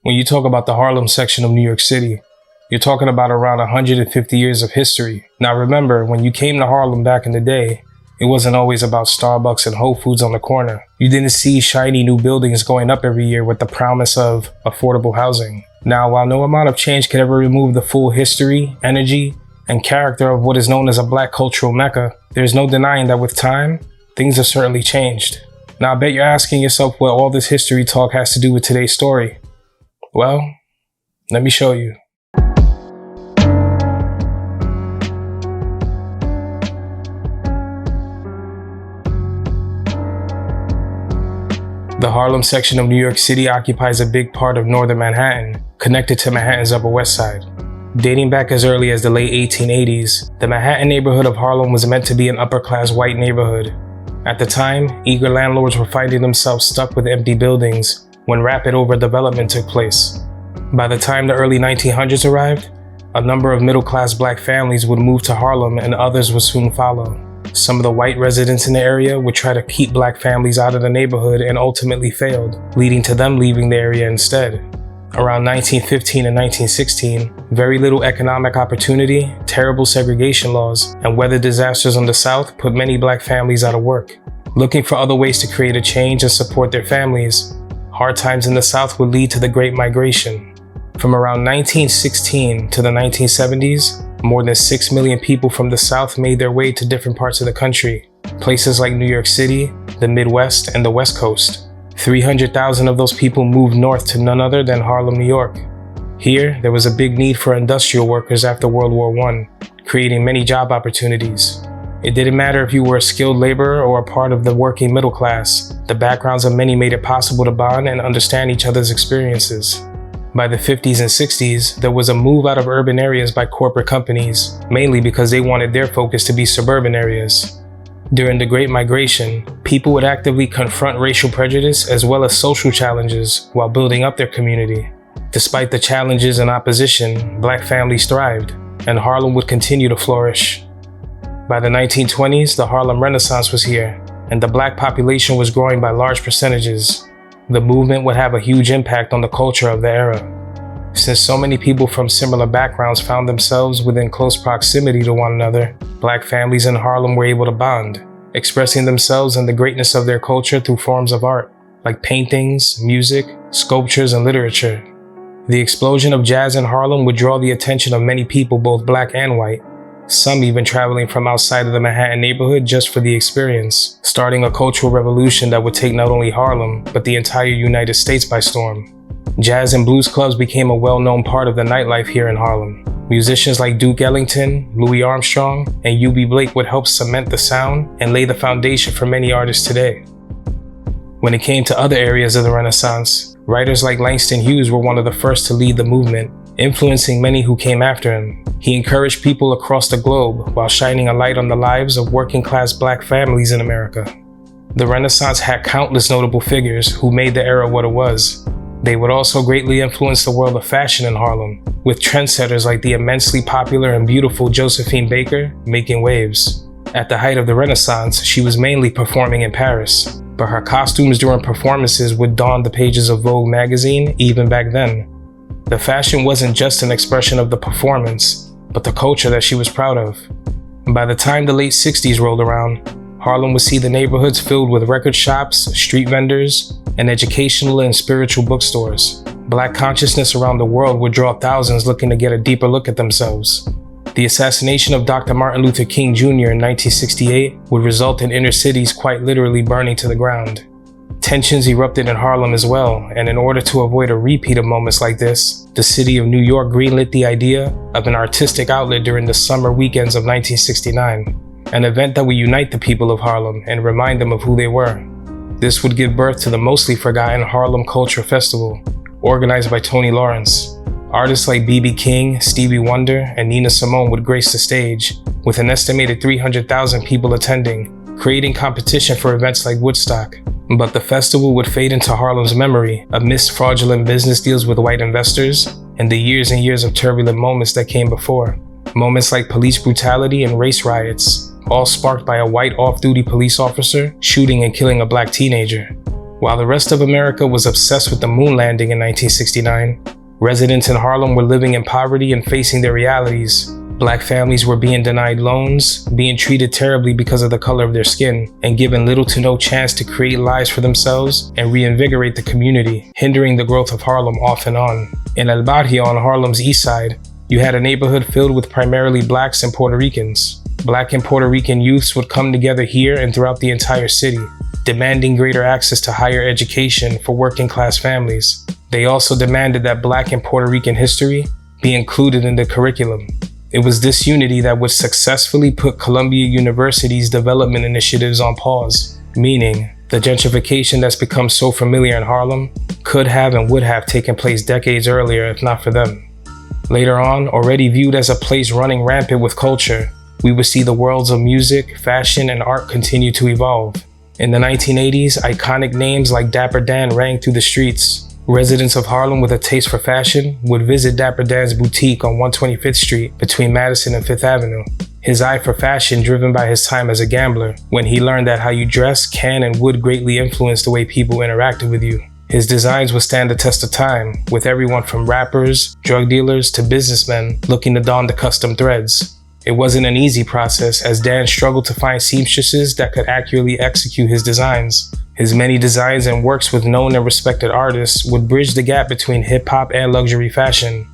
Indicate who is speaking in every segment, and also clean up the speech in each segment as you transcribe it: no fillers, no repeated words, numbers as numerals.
Speaker 1: When you talk about the Harlem section of New York City, you're talking about around 150 years of history. Now remember, when you came to Harlem back in the day, it wasn't always about Starbucks and Whole Foods on the corner. You didn't see shiny new buildings going up every year with the promise of affordable housing. Now, while no amount of change could ever remove the full history, energy, and character of what is known as a black cultural mecca, there's no denying that with time, things have certainly changed. Now, I bet you're asking yourself what all this history talk has to do with today's story. Well, let me show you. The Harlem section of New York City occupies a big part of northern Manhattan, connected to Manhattan's Upper West Side. Dating back as early as the late 1880s, the Manhattan neighborhood of Harlem was meant to be an upper-class white neighborhood. At the time, eager landlords were finding themselves stuck with empty buildings when rapid overdevelopment took place. By the time the early 1900s arrived, a number of middle-class black families would move to Harlem and others would soon follow. Some of the white residents in the area would try to keep black families out of the neighborhood and ultimately failed, leading to them leaving the area instead. Around 1915 and 1916, very little economic opportunity, terrible segregation laws, and weather disasters on the South put many black families out of work. Looking for other ways to create a change and support their families, hard times in the South would lead to the Great Migration. From around 1916 to the 1970s, more than 6 million people from the South made their way to different parts of the country, places like New York City, the Midwest, and the West Coast. 300,000 of those people moved north to none other than Harlem, New York. Here, there was a big need for industrial workers after World War I, creating many job opportunities. It didn't matter if you were a skilled laborer or a part of the working middle class. The backgrounds of many made it possible to bond and understand each other's experiences. By the 50s and 60s, there was a move out of urban areas by corporate companies, mainly because they wanted their focus to be suburban areas. During the Great Migration, people would actively confront racial prejudice as well as social challenges while building up their community. Despite the challenges and opposition, black families thrived, and Harlem would continue to flourish. By the 1920s, the Harlem Renaissance was here, and the black population was growing by large percentages. The movement would have a huge impact on the culture of the era. Since so many people from similar backgrounds found themselves within close proximity to one another, black families in Harlem were able to bond, expressing themselves and the greatness of their culture through forms of art, like paintings, music, sculptures, and literature. The explosion of jazz in Harlem would draw the attention of many people, both black and white, some even traveling from outside of the Manhattan neighborhood just for the experience, starting a cultural revolution that would take not only Harlem, but the entire United States by storm. Jazz and blues clubs became a well-known part of the nightlife here in Harlem. Musicians like Duke Ellington, Louis Armstrong, and U.B. Blake would help cement the sound and lay the foundation for many artists today. When it came to other areas of the Renaissance, writers like Langston Hughes were one of the first to lead the movement, influencing many who came after him. He encouraged people across the globe while shining a light on the lives of working-class black families in America. The Renaissance had countless notable figures who made the era what it was. They would also greatly influence the world of fashion in Harlem, with trendsetters like the immensely popular and beautiful Josephine Baker making waves. At the height of the Renaissance, she was mainly performing in Paris, but her costumes during performances would don the pages of Vogue magazine even back then. The fashion wasn't just an expression of the performance, but the culture that she was proud of. By the time the late 60s rolled around, Harlem would see the neighborhoods filled with record shops, street vendors, and educational and spiritual bookstores. Black consciousness around the world would draw thousands looking to get a deeper look at themselves. The assassination of Dr. Martin Luther King Jr. in 1968 would result in inner cities quite literally burning to the ground. Tensions erupted in Harlem as well, and in order to avoid a repeat of moments like this, the city of New York greenlit the idea of an artistic outlet during the summer weekends of 1969. An event that would unite the people of Harlem and remind them of who they were. This would give birth to the mostly forgotten Harlem Culture Festival, organized by Tony Lawrence. Artists like B.B. King, Stevie Wonder, and Nina Simone would grace the stage, with an estimated 300,000 people attending, creating competition for events like Woodstock. But the festival would fade into Harlem's memory amidst fraudulent business deals with white investors and the years and years of turbulent moments that came before. Moments like police brutality and race riots, all sparked by a white off-duty police officer shooting and killing a black teenager. While the rest of America was obsessed with the moon landing in 1969, residents in Harlem were living in poverty and facing their realities. Black families were being denied loans, being treated terribly because of the color of their skin, and given little to no chance to create lives for themselves and reinvigorate the community, hindering the growth of Harlem off and on. In El Barrio on Harlem's east side, you had a neighborhood filled with primarily blacks and Puerto Ricans. Black and Puerto Rican youths would come together here and throughout the entire city, demanding greater access to higher education for working class families. They also demanded that Black and Puerto Rican history be included in the curriculum. It was this unity that would successfully put Columbia University's development initiatives on pause, meaning the gentrification that's become so familiar in Harlem could have and would have taken place decades earlier if not for them. Later on, already viewed as a place running rampant with culture, we would see the worlds of music, fashion, and art continue to evolve. In the 1980s, iconic names like Dapper Dan rang through the streets. Residents of Harlem with a taste for fashion would visit Dapper Dan's boutique on 125th Street between Madison and Fifth Avenue. His eye for fashion driven by his time as a gambler, when he learned that how you dress can and would greatly influence the way people interacted with you. His designs would stand the test of time, with everyone from rappers, drug dealers, to businessmen looking to don the custom threads. It wasn't an easy process, as Dan struggled to find seamstresses that could accurately execute his designs. His many designs and works with known and respected artists would bridge the gap between hip-hop and luxury fashion.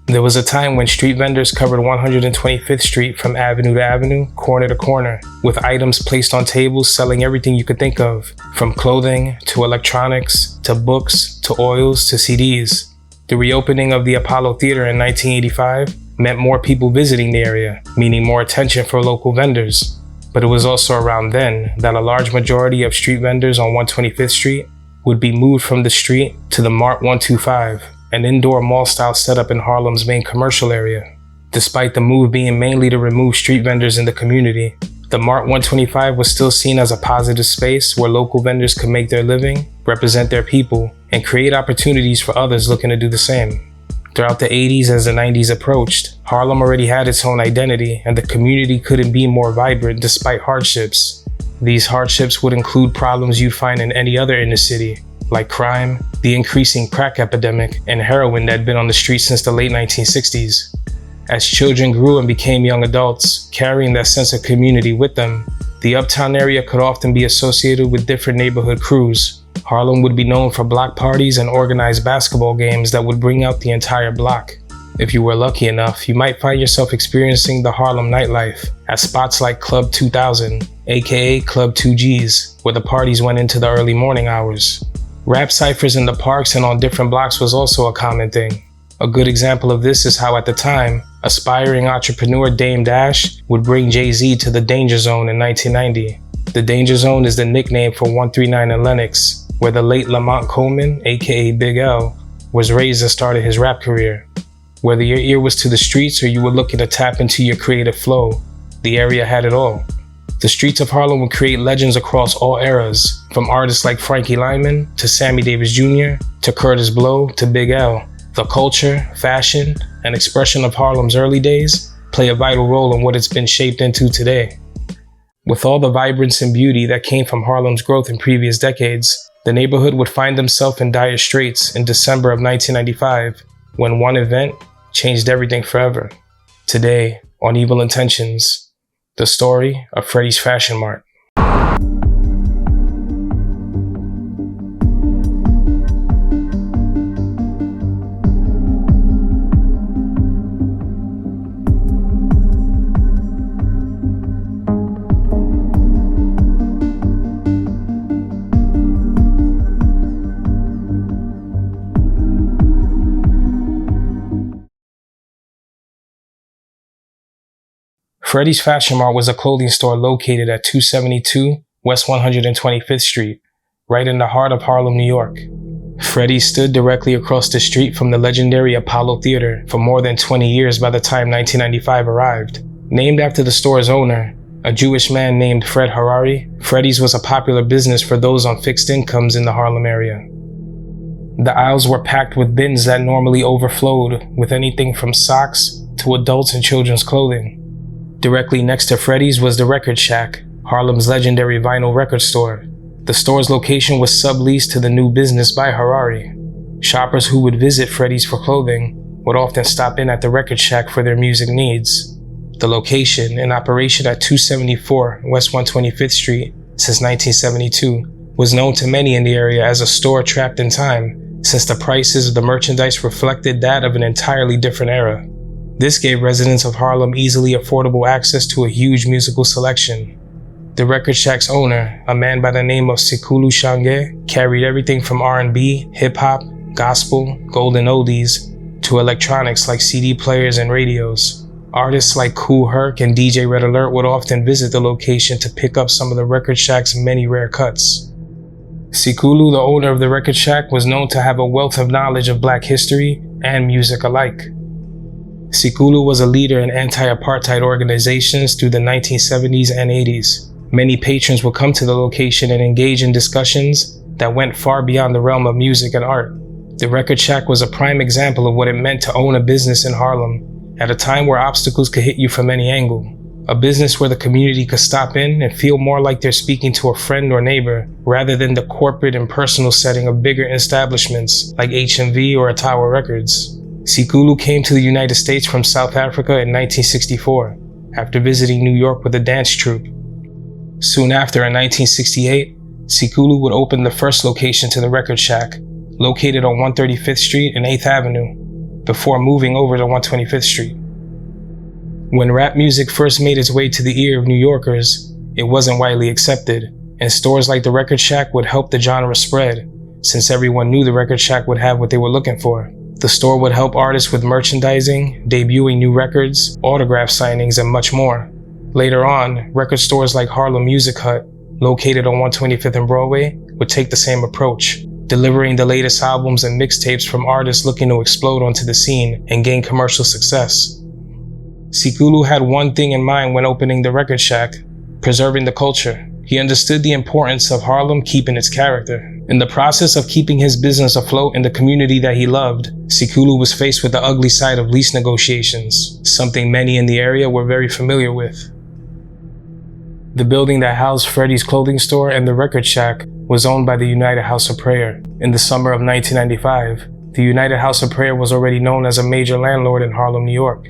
Speaker 1: There was a time when street vendors covered 125th Street from avenue to avenue, corner to corner, with items placed on tables selling everything you could think of, from clothing to electronics to books to oils to CDs. The reopening of the Apollo Theater in 1985 meant more people visiting the area, meaning more attention for local vendors. But it was also around then that a large majority of street vendors on 125th Street would be moved from the street to the Mart 125, an indoor mall-style setup in Harlem's main commercial area. Despite the move being mainly to remove street vendors in the community, the Mart 125 was still seen as a positive space where local vendors could make their living, represent their people, and create opportunities for others looking to do the same. Throughout the 80s as the 90s approached, Harlem already had its own identity, and the community couldn't be more vibrant despite hardships. These hardships would include problems you'd find in any other inner city, like crime, the increasing crack epidemic, and heroin that had been on the streets since the late 1960s. As children grew and became young adults, carrying that sense of community with them, the uptown area could often be associated with different neighborhood crews. Harlem would be known for block parties and organized basketball games that would bring out the entire block. If you were lucky enough, you might find yourself experiencing the Harlem nightlife at spots like Club 2000, aka Club 2Gs, where the parties went into the early morning hours. Rap ciphers in the parks and on different blocks was also a common thing. A good example of this is how at the time, aspiring entrepreneur Dame Dash would bring Jay-Z to the Danger Zone in 1990. The Danger Zone is the nickname for 139 and Lenox, where the late Lamont Coleman, aka Big L, was raised and started his rap career. Whether your ear was to the streets or you were looking to tap into your creative flow, the area had it all. The streets of Harlem would create legends across all eras, from artists like Frankie Lyman to Sammy Davis Jr. to Curtis Blow to Big L. The culture, fashion, and expression of Harlem's early days play a vital role in what it's been shaped into today. With all the vibrance and beauty that came from Harlem's growth in previous decades, the neighborhood would find themselves in dire straits in December of 1995, when one event changed everything forever. Today, on Evil Intentions, the story of Freddy's Fashion Mart. Freddy's Fashion Mart was a clothing store located at 272 West 125th Street, right in the heart of Harlem, New York. Freddy stood directly across the street from the legendary Apollo Theater for more than 20 years by the time 1995 arrived. Named after the store's owner, a Jewish man named Fred Harari, Freddy's was a popular business for those on fixed incomes in the Harlem area. The aisles were packed with bins that normally overflowed with anything from socks to adults and children's clothing. Directly next to Freddy's was the Record Shack, Harlem's legendary vinyl record store. The store's location was subleased to the new business by Harari. Shoppers who would visit Freddy's for clothing would often stop in at the record shack for their music needs. The location, in operation at 274 West 125th Street since 1972, was known to many in the area as a store trapped in time, since the prices of the merchandise reflected that of an entirely different era. This gave residents of Harlem easily affordable access to a huge musical selection. The record shack's owner, a man by the name of Sikulu Shange, carried everything from R&B, hip-hop, gospel, golden oldies, to electronics like CD players and radios. Artists like Kool Herc and DJ Red Alert would often visit the location to pick up some of the record shack's many rare cuts. Sikulu, the owner of the record shack, was known to have a wealth of knowledge of black history and music alike. Sikulu was a leader in anti-apartheid organizations through the 1970s and 80s. Many patrons would come to the location and engage in discussions that went far beyond the realm of music and art. The record shack was a prime example of what it meant to own a business in Harlem at a time where obstacles could hit you from any angle. A business where the community could stop in and feel more like they're speaking to a friend or neighbor rather than the corporate and personal setting of bigger establishments like HMV or Tower Records. Sikulu came to the United States from South Africa in 1964 after visiting New York with a dance troupe. Soon after, in 1968, Sikulu would open the first location to the record shack, located on 135th Street and 8th Avenue, before moving over to 125th Street. When rap music first made its way to the ear of New Yorkers, it wasn't widely accepted, and stores like the record shack would help the genre spread, since everyone knew the record shack would have what they were looking for. The store would help artists with merchandising, debuting new records, autograph signings, and much more. Later on, record stores like Harlem Music Hut, located on 125th and Broadway, would take the same approach, delivering the latest albums and mixtapes from artists looking to explode onto the scene and gain commercial success. Sikulu had one thing in mind when opening the record shack: preserving the culture. He understood the importance of Harlem keeping its character. In the process of keeping his business afloat in the community that he loved, Sikulu was faced with the ugly side of lease negotiations, something many in the area were very familiar with. The building that housed Freddy's clothing store and the record shack was owned by the United House of Prayer. In the summer of 1995, the United House of Prayer was already known as a major landlord in Harlem, New York.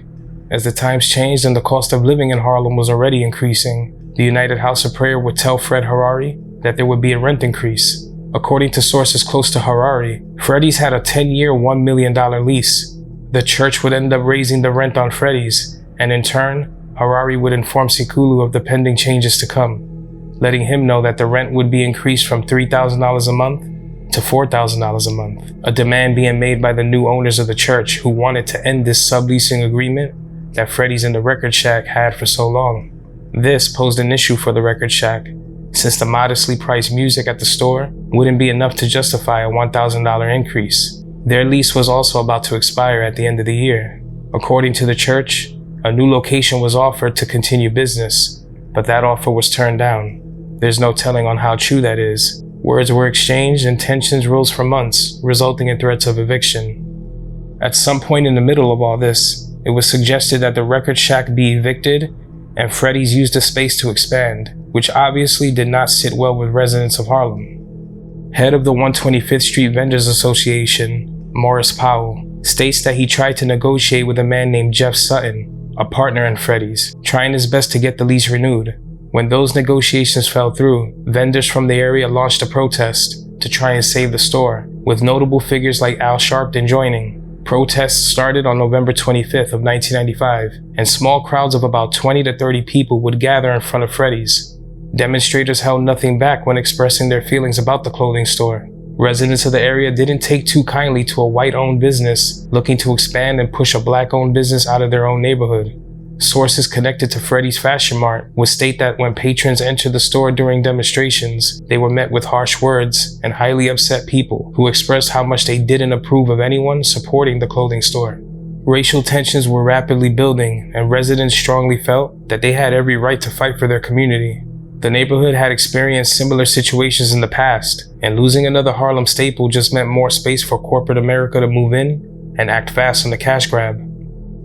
Speaker 1: As the times changed and the cost of living in Harlem was already increasing, the United House of Prayer would tell Fred Harari that there would be a rent increase. According to sources close to Harari, Freddy's had a 10-year, $1 million lease. The church would end up raising the rent on Freddy's, and in turn, Harari would inform Sikulu of the pending changes to come, letting him know that the rent would be increased from $3,000 a month to $4,000 a month, a demand being made by the new owners of the church who wanted to end this subleasing agreement that Freddy's and the record shack had for so long. This posed an issue for the record shack, since the modestly priced music at the store wouldn't be enough to justify a $1,000 increase. Their lease was also about to expire at the end of the year. According to the church, a new location was offered to continue business, but that offer was turned down. There's no telling on how true that is. Words were exchanged and tensions rose for months, resulting in threats of eviction. At some point in the middle of all this, it was suggested that the record shack be evicted and Freddy's used the space to expand, which obviously did not sit well with residents of Harlem. Head of the 125th Street Vendors Association, Morris Powell, states that he tried to negotiate with a man named Jeff Sutton, a partner in Freddy's, trying his best to get the lease renewed. When those negotiations fell through, vendors from the area launched a protest to try and save the store, with notable figures like Al Sharpton joining. Protests started on November 25th of 1995, and small crowds of about 20 to 30 people would gather in front of Freddy's. Demonstrators held nothing back when expressing their feelings about the clothing store. Residents of the area didn't take too kindly to a white-owned business looking to expand and push a black-owned business out of their own neighborhood. Sources connected to Freddy's Fashion Mart would state that when patrons entered the store during demonstrations, they were met with harsh words and highly upset people who expressed how much they didn't approve of anyone supporting the clothing store. Racial tensions were rapidly building, and residents strongly felt that they had every right to fight for their community. The neighborhood had experienced similar situations in the past, and losing another Harlem staple just meant more space for corporate America to move in and act fast on the cash grab.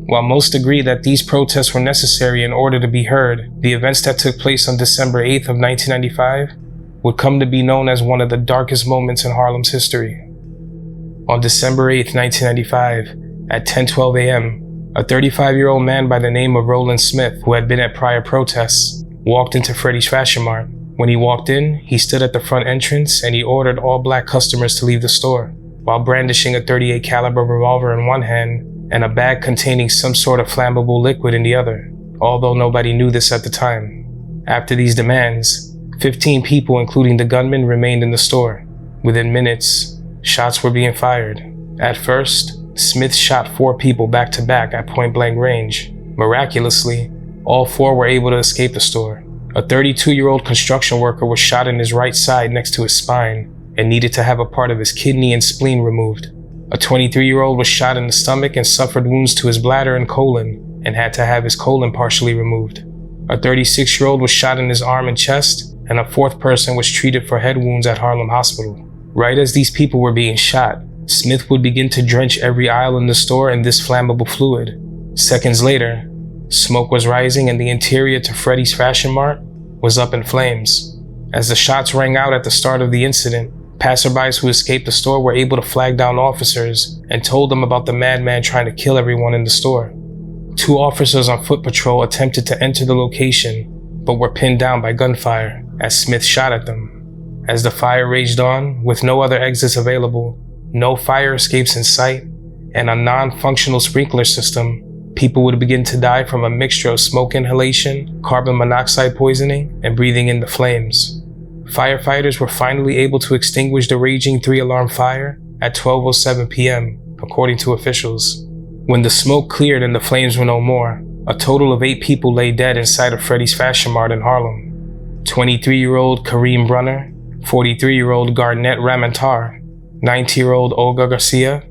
Speaker 1: While most agree that these protests were necessary in order to be heard, the events that took place on December 8th of 1995 would come to be known as one of the darkest moments in Harlem's history. On December 8, 1995, at 10:12 a.m., a 35-year-old man by the name of Roland Smith, who had been at prior protests, walked into Freddy's Fashion Mart. When he walked in, he stood at the front entrance and he ordered all black customers to leave the store, while brandishing a .38 caliber revolver in one hand and a bag containing some sort of flammable liquid in the other, although nobody knew this at the time. After these demands, 15 people, including the gunman, remained in the store. Within minutes, shots were being fired. At first, Smith shot 4 people back to back at point-blank range. Miraculously, all 4 were able to escape the store. A 32-year-old construction worker was shot in his right side next to his spine and needed to have a part of his kidney and spleen removed. A 23-year-old was shot in the stomach and suffered wounds to his bladder and colon and had to have his colon partially removed. A 36-year-old was shot in his arm and chest, and a 4th person was treated for head wounds at Harlem Hospital. Right as these people were being shot, Smith would begin to drench every aisle in the store in this flammable fluid. Seconds later, smoke was rising and the interior to Freddy's Fashion Mart was up in flames. As the shots rang out at the start of the incident, passerbys who escaped the store were able to flag down officers and told them about the madman trying to kill everyone in the store. 2 officers on foot patrol attempted to enter the location, but were pinned down by gunfire as Smith shot at them. As the fire raged on, with no other exits available, no fire escapes in sight, and a non-functional sprinkler system, people would begin to die from a mixture of smoke inhalation, carbon monoxide poisoning, and breathing in the flames. Firefighters were finally able to extinguish the raging 3-alarm fire at 12:07 p.m., according to officials. When the smoke cleared and the flames were no more, a total of 8 people lay dead inside of Freddy's Fashion Mart in Harlem. 23-year-old Kareem Brunner, 43-year-old Garnett Ramantar, 19-year-old Olga Garcia,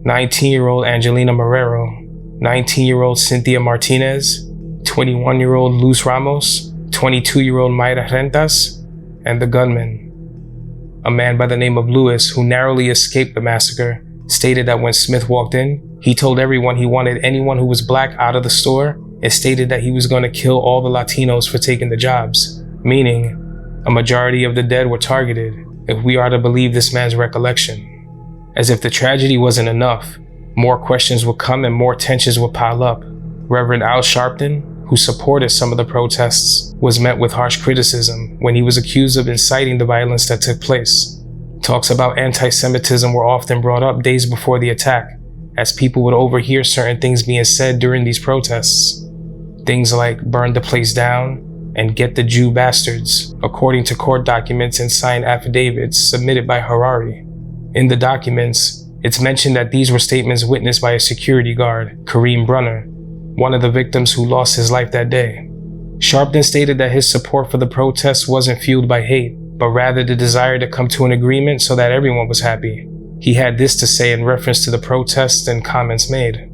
Speaker 1: 19-year-old Angelina Marrero, 19-year-old Cynthia Martinez, 21-year-old Luz Ramos, 22-year-old Mayra Rentas, and the gunman. A man by the name of Lewis, who narrowly escaped the massacre, stated that when Smith walked in, he told everyone he wanted anyone who was black out of the store and stated that he was going to kill all the Latinos for taking the jobs, meaning a majority of the dead were targeted, if we are to believe this man's recollection. As if the tragedy wasn't enough, more questions would come and more tensions would pile up. Reverend Al Sharpton, who supported some of the protests, was met with harsh criticism when he was accused of inciting the violence that took place. Talks about anti-Semitism were often brought up days before the attack, as people would overhear certain things being said during these protests. Things like burn the place down and get the Jew bastards, according to court documents and signed affidavits submitted by Harari. In the documents, it's mentioned that these were statements witnessed by a security guard, Kareem Brunner, one of the victims who lost his life that day. Sharpton stated that his support for the protests wasn't fueled by hate, but rather the desire to come to an agreement so that everyone was happy. He had this to say in reference to the protests and comments made.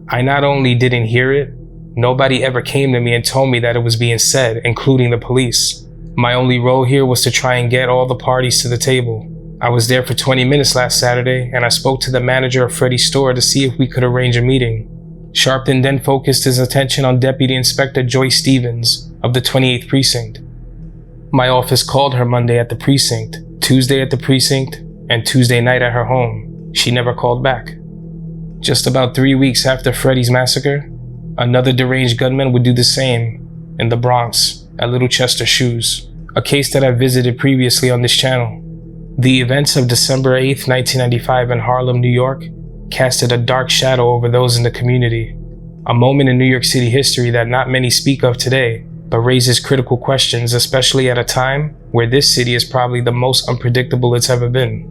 Speaker 1: "I not only didn't hear it, nobody ever came to me and told me that it was being said, including the police. My only role here was to try and get all the parties to the table. I was there for 20 minutes last Saturday, and I spoke to the manager of Freddy's store to see if we could arrange a meeting." Sharpton then focused his attention on Deputy Inspector Joyce Stevens of the 28th Precinct. "My office called her Monday at the precinct, Tuesday at the precinct, and Tuesday night at her home. She never called back." Just about 3 weeks after Freddy's massacre, another deranged gunman would do the same in the Bronx at Little Chester Shoes, a case that I visited previously on this channel. The events of December 8, 1995 in Harlem, New York, casted a dark shadow over those in the community, a moment in New York City history that not many speak of today, but raises critical questions, especially at a time where this city is probably the most unpredictable it's ever been.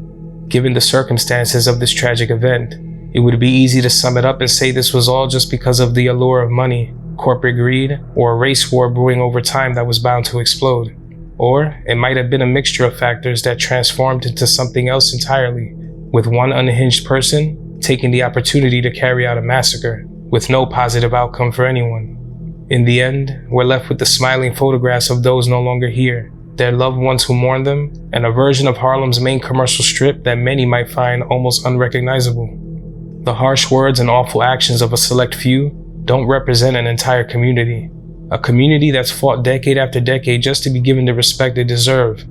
Speaker 1: Given the circumstances of this tragic event, it would be easy to sum it up and say this was all just because of the allure of money, corporate greed, or a race war brewing over time that was bound to explode. Or it might have been a mixture of factors that transformed into something else entirely, with one unhinged person taking the opportunity to carry out a massacre, with no positive outcome for anyone. In the end, we're left with the smiling photographs of those no longer here, their loved ones who mourn them, and a version of Harlem's main commercial strip that many might find almost unrecognizable. The harsh words and awful actions of a select few don't represent an entire community, a community that's fought decade after decade just to be given the respect they deserve.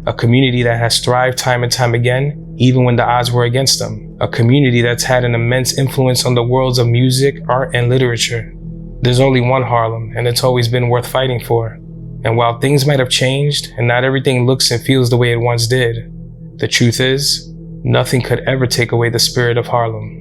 Speaker 1: A community that has thrived time and time again, even when the odds were against them. A community that's had an immense influence on the worlds of music, art, and literature. There's only one Harlem, and it's always been worth fighting for. And while things might have changed, and not everything looks and feels the way it once did, the truth is, nothing could ever take away the spirit of Harlem.